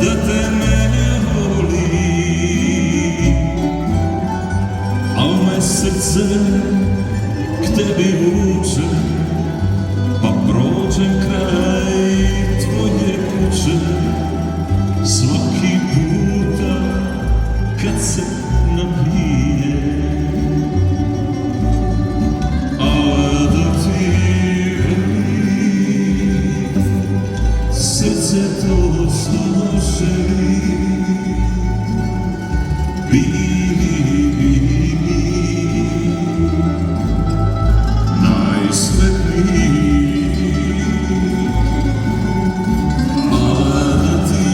da te ne volim, al me srce k tebi vuče, pa prođem kraj tvoje kuće svaki puta kad se napije. A da ti veli, srce to što želi, bili mi najsretniji. A da ti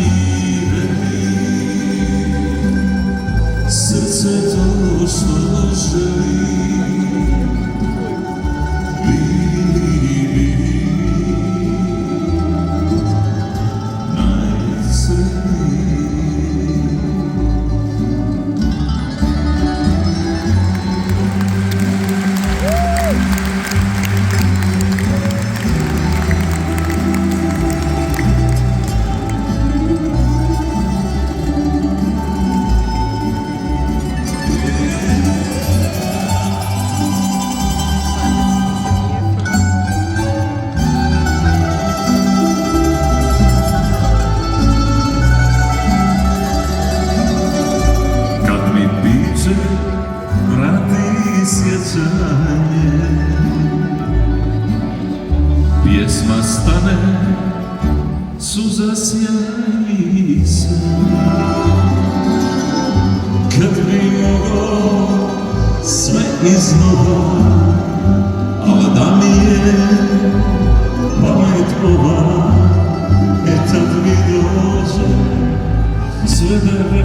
veli, srce to što želi, vrati sjećanje, pjesma stane, suza sjaji se. Kad bi mogao sve iznova, al da mi je pamet ova, tad mi dođe sve da